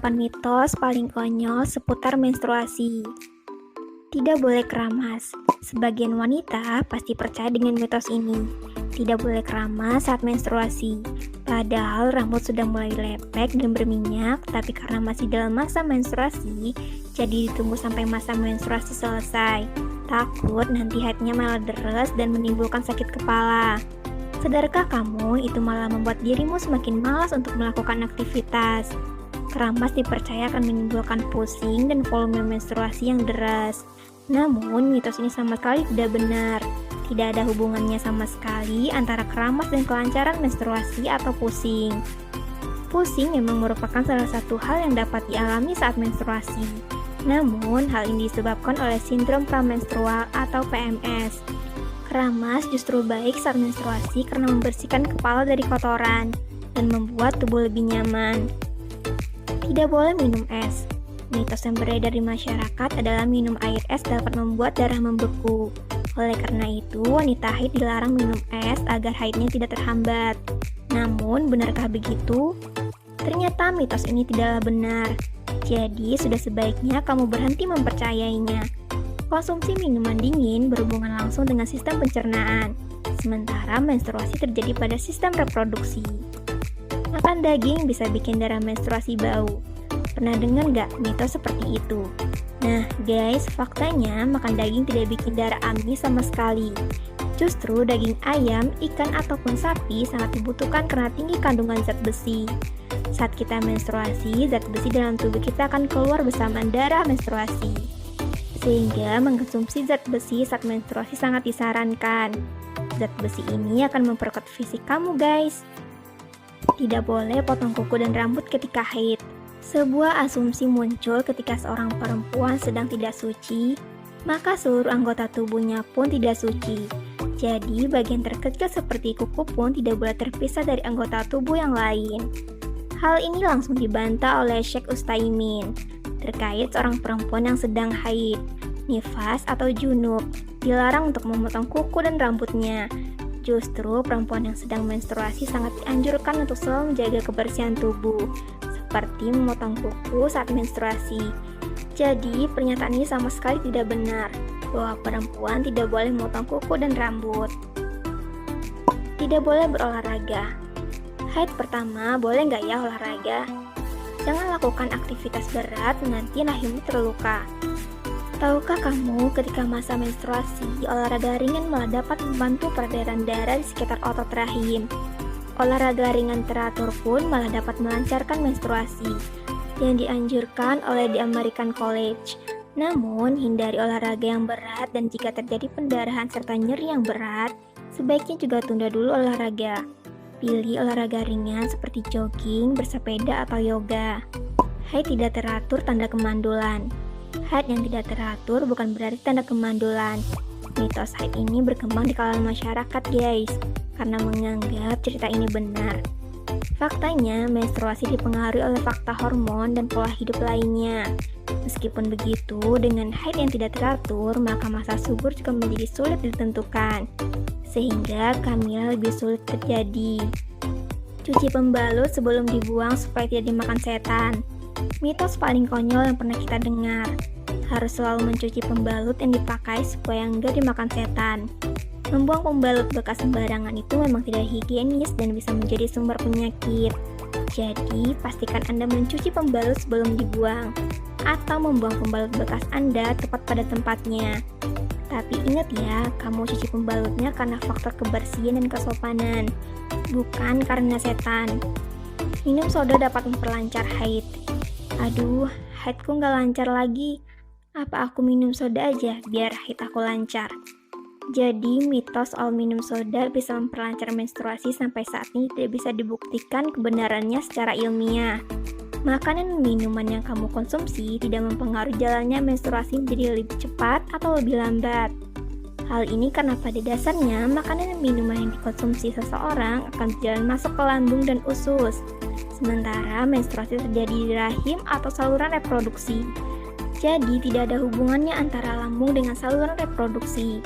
8 mitos paling konyol seputar menstruasi. Tidak boleh keramas. Sebagian wanita pasti percaya dengan mitos ini. Tidak boleh keramas saat menstruasi. Padahal rambut sudah mulai lepek dan berminyak, tapi karena masih dalam masa menstruasi, jadi ditunggu sampai masa menstruasi selesai. Takut nanti haidnya malah deres dan menimbulkan sakit kepala. Sadarkah kamu itu malah membuat dirimu semakin malas untuk melakukan aktivitas? Keramas dipercaya akan menimbulkan pusing dan volume menstruasi yang deras. Namun, mitos ini sama sekali tidak benar. Tidak ada hubungannya sama sekali antara keramas dan kelancaran menstruasi atau pusing. Pusing memang merupakan salah satu hal yang dapat dialami saat menstruasi. Namun, hal ini disebabkan oleh sindrom premenstrual atau PMS. Keramas justru baik saat menstruasi karena membersihkan kepala dari kotoran dan membuat tubuh lebih nyaman. Tidak boleh minum es. Mitos yang beredar di masyarakat adalah minum air es dapat membuat darah membeku. Oleh karena itu, wanita haid dilarang minum es agar haidnya tidak terhambat. Namun, benarkah begitu? Ternyata mitos ini tidaklah benar. Jadi, sudah sebaiknya kamu berhenti mempercayainya. Konsumsi minuman dingin berhubungan langsung dengan sistem pencernaan, sementara menstruasi terjadi pada sistem reproduksi. Makan daging bisa bikin darah menstruasi bau. Pernah dengar nggak mitos seperti itu? Nah guys, faktanya makan daging tidak bikin darah amis sama sekali. Justru daging ayam, ikan, ataupun sapi sangat dibutuhkan karena tinggi kandungan zat besi. Saat kita menstruasi, zat besi dalam tubuh kita akan keluar bersama darah menstruasi. Sehingga mengkonsumsi zat besi saat menstruasi sangat disarankan. Zat besi ini akan memperkuat fisik kamu guys. Tidak boleh potong kuku dan rambut ketika haid. Sebuah asumsi muncul ketika seorang perempuan sedang tidak suci, maka seluruh anggota tubuhnya pun tidak suci. Jadi bagian terkecil seperti kuku pun tidak boleh terpisah dari anggota tubuh yang lain. Hal ini langsung dibantah oleh Syekh Utsaimin terkait seorang perempuan yang sedang haid, nifas atau junub, dilarang untuk memotong kuku dan rambutnya. Justru perempuan yang sedang menstruasi sangat dianjurkan untuk selalu menjaga kebersihan tubuh, seperti memotong kuku saat menstruasi. Jadi, pernyataan ini sama sekali tidak benar, bahwa perempuan tidak boleh memotong kuku dan rambut. Tidak boleh berolahraga. Haid pertama, boleh nggak ya olahraga? Jangan lakukan aktivitas berat, nanti rahimmu terluka. Tahukah kamu ketika masa menstruasi, olahraga ringan malah dapat membantu peredaran darah di sekitar otot rahim. Olahraga ringan teratur pun malah dapat melancarkan menstruasi, yang dianjurkan oleh The American College. Namun, hindari olahraga yang berat dan jika terjadi pendarahan serta nyeri yang berat, sebaiknya juga tunda dulu olahraga. Pilih olahraga ringan seperti jogging, bersepeda, atau yoga. Haid tidak teratur tanda kemandulan. Haid yang tidak teratur bukan berarti tanda kemandulan. Mitos haid ini berkembang di kalangan masyarakat guys, karena menganggap cerita ini benar. Faktanya, menstruasi dipengaruhi oleh fakta hormon dan pola hidup lainnya. Meskipun begitu, dengan haid yang tidak teratur, maka masa subur juga menjadi sulit ditentukan, sehingga kehamilan lebih sulit terjadi. Cuci pembalut sebelum dibuang supaya tidak dimakan setan. Mitos paling konyol yang pernah kita dengar. Harus selalu mencuci pembalut yang dipakai supaya enggak dimakan setan. Membuang pembalut bekas sembarangan itu memang tidak higienis dan bisa menjadi sumber penyakit. Jadi, pastikan Anda mencuci pembalut sebelum dibuang, atau membuang pembalut bekas Anda tepat pada tempatnya. Tapi ingat ya, kamu cuci pembalutnya karena faktor kebersihan dan kesopanan, bukan karena setan. Minum soda dapat memperlancar haid. Aduh, haidku nggak lancar lagi. Apa aku minum soda aja biar haid aku lancar? Jadi, mitos soal minum soda bisa memperlancar menstruasi sampai saat ini tidak bisa dibuktikan kebenarannya secara ilmiah. Makanan dan minuman yang kamu konsumsi tidak mempengaruhi jalannya menstruasi menjadi lebih cepat atau lebih lambat. Hal ini karena pada dasarnya makanan dan minuman yang dikonsumsi seseorang akan berjalan masuk ke lambung dan usus, sementara menstruasi terjadi di rahim atau saluran reproduksi. Jadi tidak ada hubungannya antara lambung dengan saluran reproduksi.